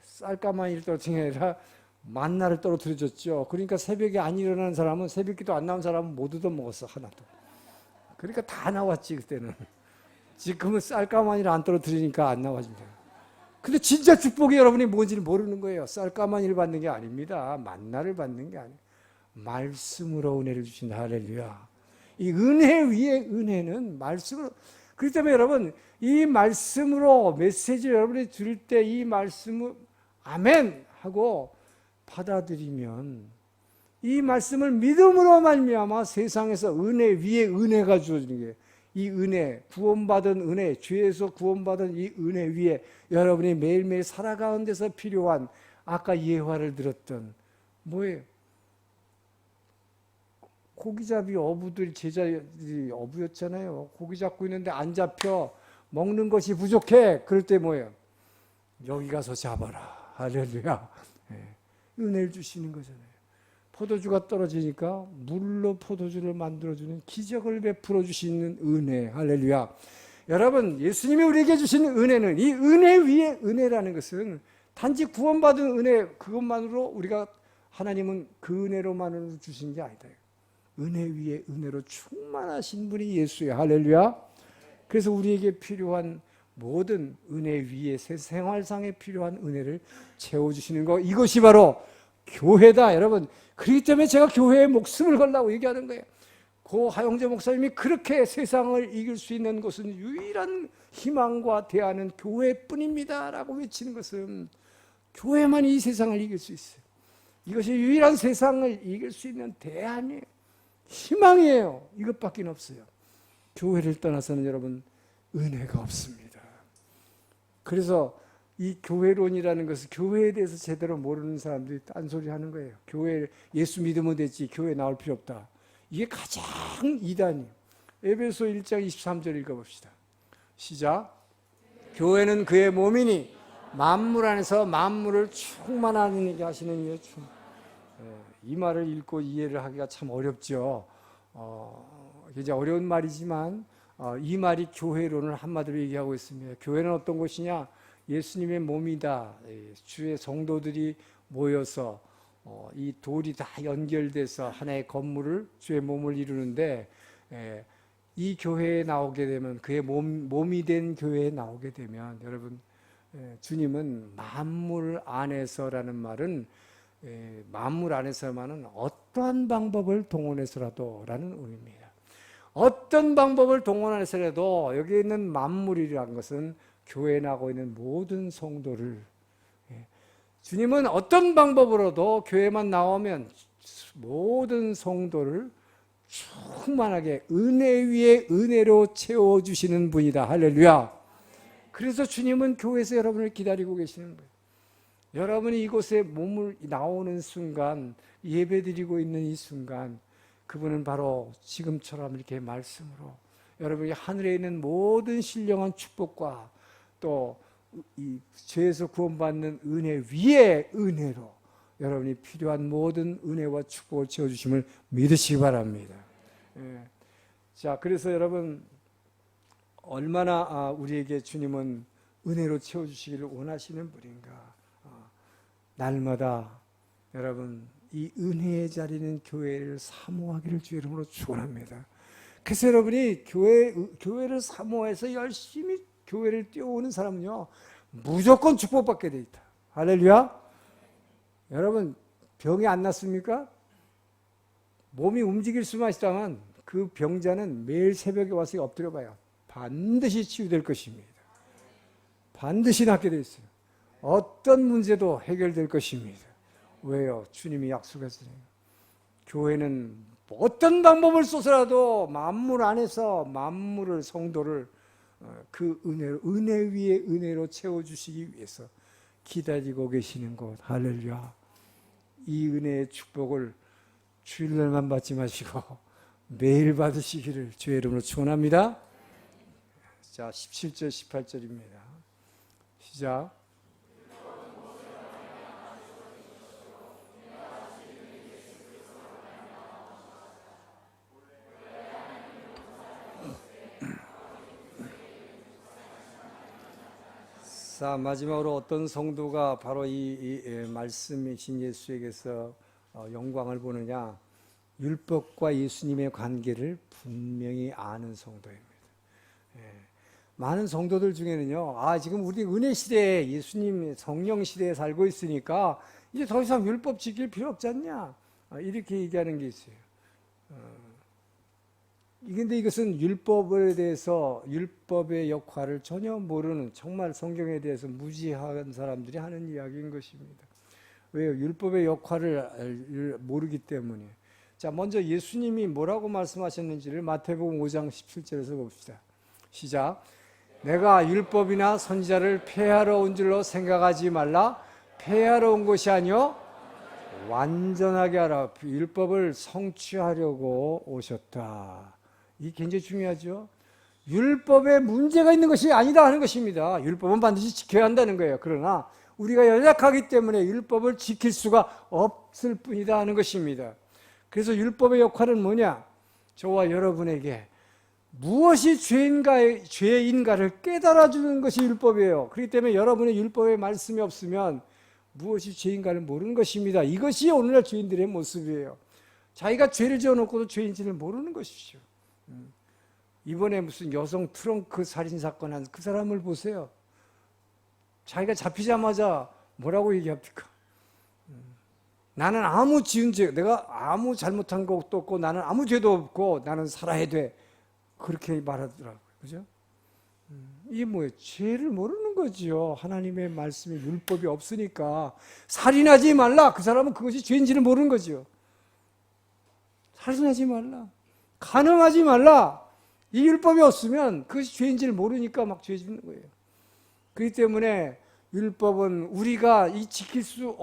쌀가마니를 떨어뜨린 게 아니라 만나를 떨어뜨려줬죠. 그러니까 새벽에 안 일어나는 사람은, 새벽기도 안 나온 사람은 못 얻어먹었어, 하나도. 그러니까 다 나왔지 그때는. 지금은 쌀가마니를 안 떨어뜨리니까 안 나와집니다. 근데 진짜 축복이 여러분이 뭔지를 모르는 거예요. 쌀가마니를 받는 게 아닙니다. 만나를 받는 게 아니에요. 말씀으로 은혜를 주신다. 할렐루야. 이 은혜 위에 은혜는 말씀으로. 그렇기 때문에 여러분 이 말씀으로 메시지를 여러분이 들을 때 이 말씀을 아멘 하고 받아들이면 이 말씀을 믿음으로 말미암아 세상에서 은혜 위에 은혜가 주어지는 게, 이 은혜, 구원받은 은혜, 죄에서 구원받은 이 은혜 위에 여러분이 매일매일 살아가는 데서 필요한, 아까 예화를 들었던 뭐예요? 고기잡이 어부들, 제자들이 어부였잖아요. 고기 잡고 있는데 안 잡혀, 먹는 것이 부족해. 그럴 때 뭐예요? 여기 가서 잡아라. 할렐루야. 은혜를 주시는 거잖아요. 포도주가 떨어지니까 물로 포도주를 만들어주는 기적을 베풀어 주시는 은혜. 할렐루야. 여러분, 예수님이 우리에게 주시는 은혜는, 이 은혜 위에 은혜라는 것은 단지 구원받은 은혜 그것만으로 우리가, 하나님은 그 은혜로만으로 주신 게 아니다. 은혜 위에 은혜로 충만하신 분이 예수예요. 할렐루야. 그래서 우리에게 필요한 모든 은혜 위에 새 생활상에 필요한 은혜를 채워주시는 거, 이것이 바로 교회다. 여러분, 그렇기 때문에 제가 교회에 목숨을 걸라고 얘기하는 거예요. 고 하영재 목사님이 그렇게 세상을 이길 수 있는 것은 유일한 희망과 대안은 교회뿐입니다 라고 외치는 것은, 교회만이 이 세상을 이길 수 있어요. 이것이 유일한 세상을 이길 수 있는 대안이에요. 희망이에요. 이것밖에 없어요. 교회를 떠나서는 여러분 은혜가 없습니다. 그래서 이 교회론이라는 것은, 교회에 대해서 제대로 모르는 사람들이 딴소리 하는 거예요. 교회, 예수 믿으면 되지 교회 나올 필요 없다. 이게 가장 이단이에요. 에베소 1장 23절 읽어봅시다. 시작. 교회는 그의 몸이니 만물 안에서 만물을 충만하게 하시는 이의 충만. 이 말을 읽고 이해를 하기가 참 어렵죠. 굉장히 어려운 말이지만 이 말이 교회론을 한마디로 얘기하고 있습니다. 교회는 어떤 곳이냐? 예수님의 몸이다. 주의 성도들이 모여서 이 돌이 다 연결돼서 하나의 건물을, 주의 몸을 이루는데, 이 교회에 나오게 되면, 그의 몸이 된 교회에 나오게 되면, 여러분, 주님은 만물 안에서라는 말은, 만물 안에서만은 어떠한 방법을 동원해서라도 라는 의미입니다. 어떤 방법을 동원해서라도 여기 있는 만물이라는 것은 교회에 나오고 있는 모든 성도를, 주님은 어떤 방법으로도 교회만 나오면 모든 성도를 충만하게 은혜 위에 은혜로 채워주시는 분이다. 할렐루야. 그래서 주님은 교회에서 여러분을 기다리고 계시는 거예요. 여러분이 이곳에 몸을 나오는 순간, 예배드리고 있는 이 순간, 그분은 바로 지금처럼 이렇게 말씀으로 여러분이 하늘에 있는 모든 신령한 축복과 또 이 죄에서 구원받는 은혜 위에 은혜로 여러분이 필요한 모든 은혜와 축복을 채워주심을 믿으시기 바랍니다. 자, 그래서 여러분, 얼마나 우리에게 주님은 은혜로 채워주시기를 원하시는 분인가. 날마다 여러분 이 은혜의 자리는 교회를 사모하기를 주의 이름으로 축원합니다. 그래서 여러분이 교회를 사모해서 열심히 교회를 뛰어오는 사람은요, 무조건 축복받게 돼 있다. 할렐루야. 여러분, 병이 안 났습니까? 몸이 움직일 수만 있다면 그 병자는 매일 새벽에 와서 엎드려 봐요. 반드시 치유될 것입니다. 반드시 낫게 돼 있어요. 어떤 문제도 해결될 것입니다. 왜요? 주님이 약속했으니까. 교회는 어떤 방법을 써서라도 만물 안에서 만물을, 성도를 그 은혜 위에 은혜로 채워주시기 위해서 기다리고 계시는 곳. 할렐루야. 이 은혜의 축복을 주일날만 받지 마시고 매일 받으시기를 주의 이름으로 축원합니다. 자, 17절 18절입니다. 시작. 자, 마지막으로 어떤 성도가 바로 이 말씀이신 예수에게서 영광을 보느냐? 율법과 예수님의 관계를 분명히 아는 성도입니다. 많은 성도들 중에는요, 지금 우리 은혜 시대에, 예수님 성령 시대에 살고 있으니까 이제 더 이상 율법 지킬 필요 없지 않냐? 이렇게 얘기하는 게 있어요. 근데 이것은 율법에 대해서, 율법의 역할을 전혀 모르는, 정말 성경에 대해서 무지한 사람들이 하는 이야기인 것입니다. 왜요? 율법의 역할을 모르기 때문에. 자, 먼저 예수님이 뭐라고 말씀하셨는지를 마태복음 5장 17절에서 봅시다. 시작. 내가 율법이나 선지자를 폐하러 온 줄로 생각하지 말라. 폐하러 온 것이 아니요 완전하게 하라. 율법을 성취하려고 오셨다. 이게 굉장히 중요하죠. 율법에 문제가 있는 것이 아니다 하는 것입니다. 율법은 반드시 지켜야 한다는 거예요. 그러나 우리가 연약하기 때문에 율법을 지킬 수가 없을 뿐이다 하는 것입니다. 그래서 율법의 역할은 뭐냐? 저와 여러분에게 무엇이 죄인가를 깨달아 주는 것이 율법이에요. 그렇기 때문에 여러분의 율법에 말씀이 없으면 무엇이 죄인가를 모르는 것입니다. 이것이 오늘날 죄인들의 모습이에요. 자기가 죄를 지어놓고도 죄인지를 모르는 것이죠. 이번에 무슨 여성 트렁크 살인사건 한 그 사람을 보세요. 자기가 잡히자마자 뭐라고 얘기합니까? 나는 아무 지은 죄, 내가 아무 잘못한 것도 없고 나는 아무 죄도 없고 나는 살아야 돼. 그렇게 말하더라고요. 그죠? 이게 뭐예요? 죄를 모르는 거죠. 하나님의 말씀에 율법이 없으니까. 살인하지 말라. 그 사람은 그것이 죄인지를 모르는 거죠. 살인하지 말라. 간음하지 말라. 이 율법이 없으면 그것이 죄인지를 모르니까 막 죄 짓는 거예요. 그렇기 때문에 율법은 우리가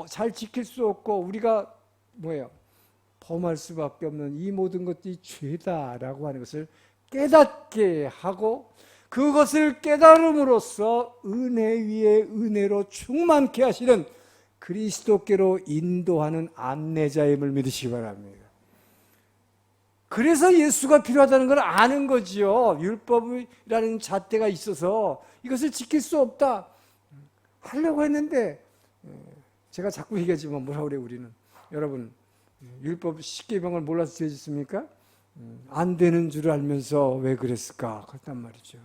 잘 지킬 수 없고 우리가 뭐예요? 범할 수밖에 없는 이 모든 것들이 죄다라고 하는 것을 깨닫게 하고 그것을 깨달음으로써 은혜 위에 은혜로 충만케 하시는 그리스도께로 인도하는 안내자임을 믿으시기 바랍니다. 그래서 예수가 필요하다는 걸 아는 거지요. 율법이라는 잣대가 있어서 이것을 지킬 수 없다 하려고 했는데 제가 자꾸 얘기하지만 뭐라 그래요 우리는. 여러분 율법 10계명을 몰라서 죄 짓습니까? 안 되는 줄 알면서 왜 그랬을까? 그렇단 말이죠.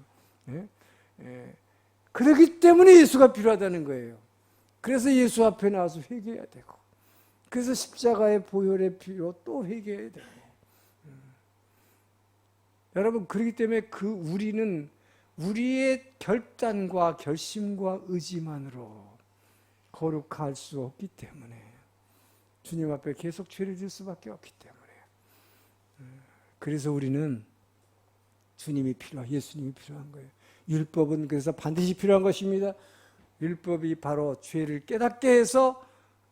그렇기 때문에 예수가 필요하다는 거예요. 그래서 예수 앞에 나와서 회개해야 되고 그래서 십자가의 보혈의 피로 또 회개해야 되고 여러분 그렇기 때문에 우리는 우리의 결단과 결심과 의지만으로 거룩할 수 없기 때문에 주님 앞에 계속 죄를 질 수밖에 없기 때문에 그래서 우리는 예수님이 필요한 거예요. 율법은 그래서 반드시 필요한 것입니다. 율법이 바로 죄를 깨닫게 해서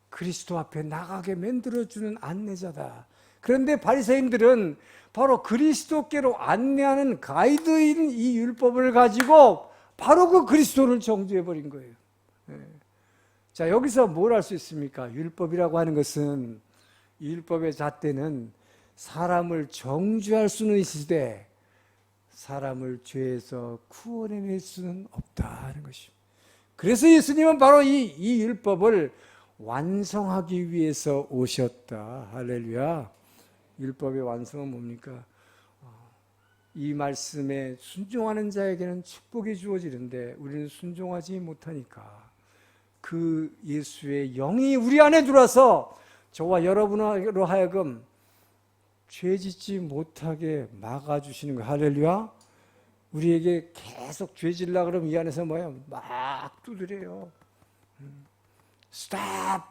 그리스도 앞에 나가게 만들어주는 안내자다. 그런데 바리새인들은 바로 그리스도께로 안내하는 가이드인 이 율법을 가지고 바로 그 그리스도를 정죄해버린 거예요. 자, 여기서 뭘 알 수 있습니까? 율법이라고 하는 것은 이 율법의 잣대는 사람을 정죄할 수는 있으되 사람을 죄에서 구원해낼 수는 없다는 것입니다. 그래서 예수님은 바로 이 율법을 완성하기 위해서 오셨다. 할렐루야. 율법의 완성은 뭡니까? 이 말씀에 순종하는 자에게는 축복이 주어지는데 우리는 순종하지 못하니까 그 예수의 영이 우리 안에 들어와서 저와 여러분으로 하여금 죄 짓지 못하게 막아주시는 거예요. 할렐루야. 우리에게 계속 죄질라 그러면 이 안에서 뭐예요? 막 두드려요. Stop,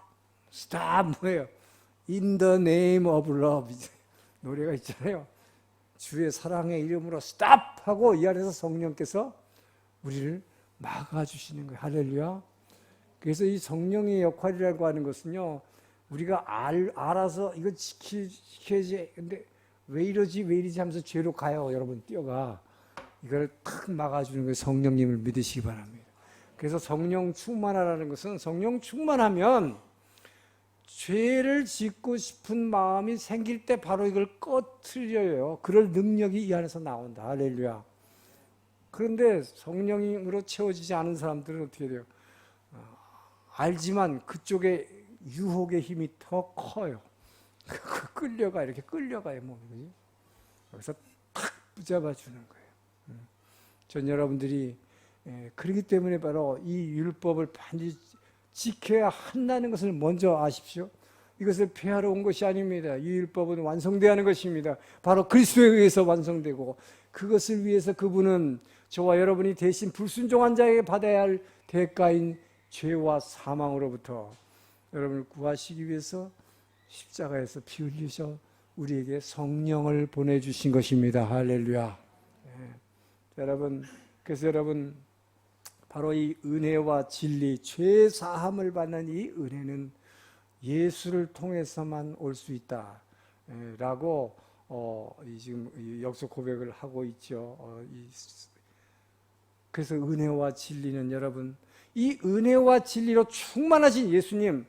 stop 뭐예요? In the name of love 노래가 있잖아요. 주의 사랑의 이름으로 stop 하고 이 안에서 성령께서 우리를 막아주시는 거예요. 할렐루야. 그래서 이 성령의 역할이라고 하는 것은요, 우리가 알아서 이거 지켜야지. 근데 왜 이러지 하면서 죄로 가요. 여러분 뛰어가. 이걸 탁 막아주는 거예요. 성령님을 믿으시기 바랍니다. 그래서 성령 충만하라는 것은 성령 충만하면 죄를 짓고 싶은 마음이 생길 때 바로 이걸 꺼트려요. 그럴 능력이 이 안에서 나온다. 할렐루야. 그런데 성령으로 채워지지 않은 사람들은 어떻게 돼요? 알지만 그쪽에 유혹의 힘이 더 커요. 이렇게 끌려가요, 몸이. 그래서 탁 붙잡아 주는 거예요. 전 여러분들이 그렇기 때문에 바로 이 율법을 반드시 지켜야 한다는 것을 먼저 아십시오. 이것을 폐하러 온 것이 아닙니다. 이 율법은 완성되어야 하는 것입니다. 바로 그리스도에 의해서 완성되고, 그것을 위해서 그분은 저와 여러분이 대신 불순종한 자에게 받아야 할 대가인 죄와 사망으로부터 여러분을 구하시기 위해서 십자가에서 피 흘리셔 우리에게 성령을 보내주신 것입니다. 할렐루야. 여러분, 그래서 여러분, 바로 이 은혜와 진리, 죄 사함을 받는 이 은혜는 예수를 통해서만 올 수 있다 라고 지금 역속 고백을 하고 있죠. 그래서 은혜와 진리는 여러분, 이 은혜와 진리로 충만하신 예수님,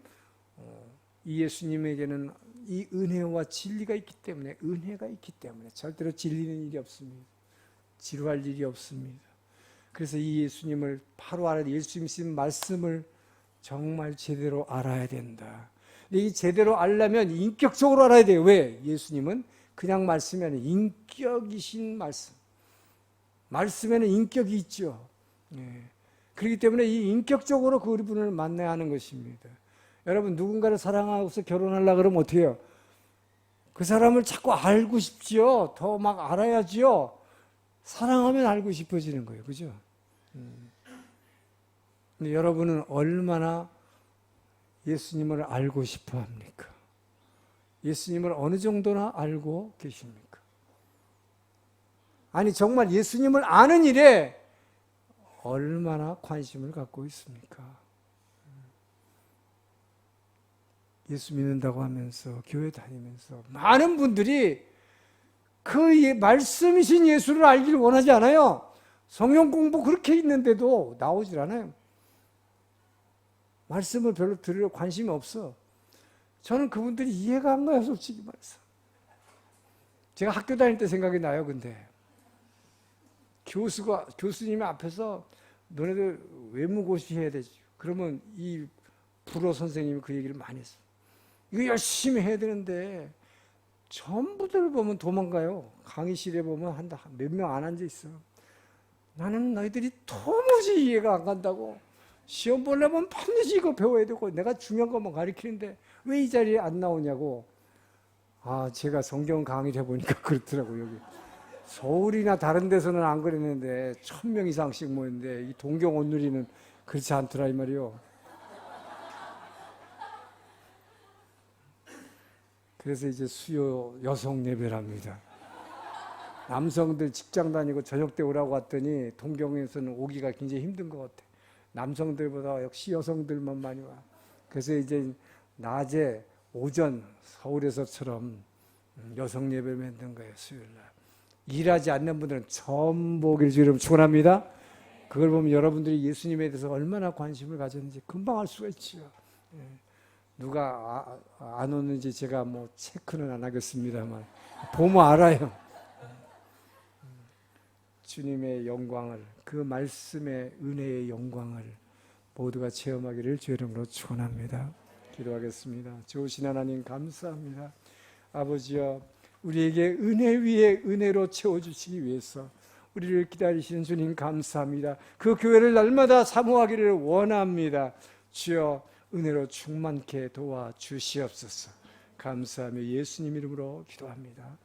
이 예수님에게는 이 은혜와 진리가 있기 때문에, 은혜가 있기 때문에 절대로 질리는 일이 없습니다. 지루할 일이 없습니다. 그래서 이 예수님을 바로 알아야 돼. 예수님 쓰신 말씀을 정말 제대로 알아야 된다. 근데 이 제대로 알려면 인격적으로 알아야 돼요. 왜? 예수님은 그냥 말씀이 아니라 인격이신 말씀. 말씀에는 인격이 있죠. 그렇기 때문에 이 인격적으로 그분을 만나야 하는 것입니다. 여러분, 누군가를 사랑하고서 결혼하려고 그러면 어떻게 해요? 그 사람을 자꾸 알고 싶지요. 더 막 알아야지요. 사랑하면 알고 싶어지는 거예요. 그죠? 근데 여러분은 얼마나 예수님을 알고 싶어 합니까? 예수님을 어느 정도나 알고 계십니까? 아니, 정말 예수님을 아는 일에 얼마나 관심을 갖고 있습니까? 예수 믿는다고 하면서 교회 다니면서 많은 분들이 그 말씀이신 예수를 알기를 원하지 않아요. 성경 공부 그렇게 있는데도 나오질 않아요. 말씀을 별로 들으려 관심이 없어. 저는 그분들이 이해가 안 가요, 솔직히 말해서. 제가 학교 다닐 때 생각이 나요. 근데 교수님 앞에서 너네들 외무고시 해야 되지. 그러면 이 불어 선생님이 그 얘기를 많이 했어. 이거 열심히 해야 되는데 전부들 보면 도망가요. 강의실에 보면 몇 명 안 앉아 있어. 나는 너희들이 도무지 이해가 안 간다고. 시험 보려면 반드시 이거 배워야 되고 내가 중요한 것만 가르치는데 왜 이 자리에 안 나오냐고. 제가 성경 강의를 해보니까 그렇더라고요. 여기 서울이나 다른 데서는 안 그랬는데 1000명 이상씩 모였는데 이 동경 온누리는 그렇지 않더라 이 말이요. 그래서 이제 수요 여성 예배랍니다. 남성들 직장 다니고 저녁 때 오라고 왔더니 동경에서는 오기가 굉장히 힘든 것 같아. 남성들보다 역시 여성들만 많이 와. 그래서 이제 낮에 오전 서울에서처럼 여성 예배를 만든 거예요. 수요일날. 일하지 않는 분들은 전부 오기를 주님 축원합니다. 그걸 보면 여러분들이 예수님에 대해서 얼마나 관심을 가졌는지 금방 알 수가 있죠. 누가 안 오는지 제가 뭐 체크는 안 하겠습니다만 보면 알아요. 주님의 영광을, 그 말씀의 은혜의 영광을 모두가 체험하기를 주의 이름으로 축원합니다. 기도하겠습니다. 좋으신 하나님 감사합니다. 아버지여, 우리에게 은혜 위에 은혜로 채워주시기 위해서 우리를 기다리시는 주님 감사합니다. 그 교회를 날마다 사모하기를 원합니다. 주여, 은혜로 충만케 도와주시옵소서. 감사하며 예수님 이름으로 기도합니다.